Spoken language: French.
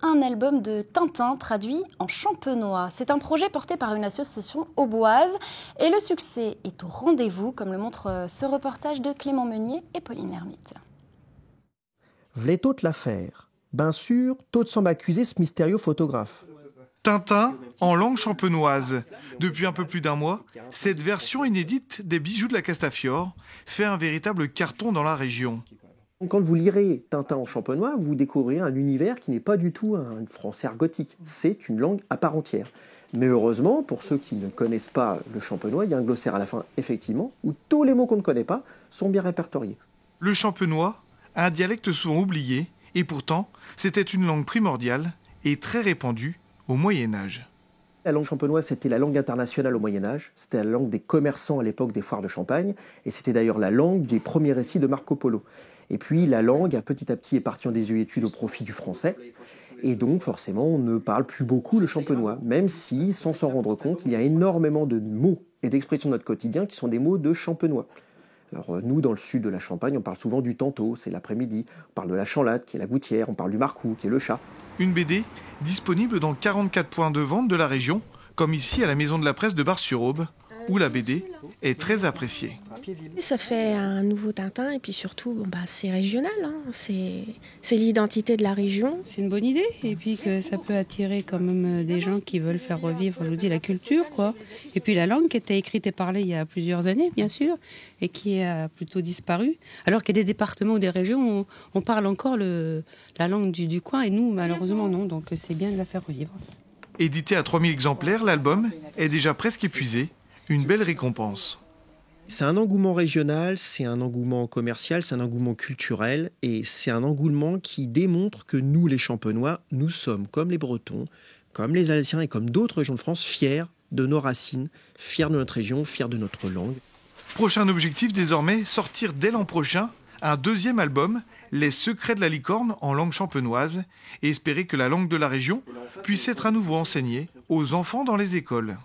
Un album de Tintin traduit en champenois. C'est un projet porté par une association auboise et le succès est au rendez-vous, comme le montre ce reportage de Clément Meunier et Pauline Lermite. V'lait toute l'affaire. Ben sûr, tout semble accuser ce mystérieux photographe. Tintin en langue champenoise. Depuis un peu plus d'un mois, cette version inédite des bijoux de la Castafiore fait un véritable carton dans la région. Quand vous lirez Tintin en champenois, vous découvrirez un univers qui n'est pas du tout un français argotique. C'est une langue à part entière. Mais heureusement, pour ceux qui ne connaissent pas le champenois, il y a un glossaire à la fin, effectivement, où tous les mots qu'on ne connaît pas sont bien répertoriés. Le champenois, un dialecte souvent oublié, et pourtant, c'était une langue primordiale et très répandue au Moyen-Âge. La langue champenoise, c'était la langue internationale au Moyen-Âge, c'était la langue des commerçants à l'époque des foires de Champagne, et c'était d'ailleurs la langue des premiers récits de Marco Polo. Et puis la langue, petit à petit, est partie en désuétude au profit du français, et donc forcément, on ne parle plus beaucoup le champenois, même si, sans s'en rendre compte, il y a énormément de mots et d'expressions de notre quotidien qui sont des mots de champenois. Alors nous, dans le sud de la Champagne, on parle souvent du tantôt, c'est l'après-midi, on parle de la chanlade, qui est la gouttière, on parle du marcou, qui est le chat. Une BD disponible dans 44 points de vente de la région, comme ici à la Maison de la Presse de Bar-sur-Aube, où la BD est très appréciée. Ça fait un nouveau Tintin et puis surtout, c'est régional, hein. C'est l'identité de la région. C'est une bonne idée et puis que ça peut attirer quand même des gens qui veulent faire revivre, je vous dis, la culture, quoi. Et puis la langue qui était écrite et parlée il y a plusieurs années, bien sûr, et qui a plutôt disparu. Alors qu'il y a des départements ou des régions où on parle encore la langue du coin et nous, malheureusement, non. Donc c'est bien de la faire revivre. Édité à 3000 exemplaires, l'album est déjà presque épuisé. Une belle récompense. C'est un engouement régional, c'est un engouement commercial, c'est un engouement culturel et c'est un engouement qui démontre que nous, les Champenois, nous sommes, comme les Bretons, comme les Alsaciens et comme d'autres régions de France, fiers de nos racines, fiers de notre région, fiers de notre langue. Prochain objectif désormais, sortir dès l'an prochain un deuxième album, Les Secrets de la Licorne en langue champenoise, et espérer que la langue de la région puisse être à nouveau enseignée aux enfants dans les écoles.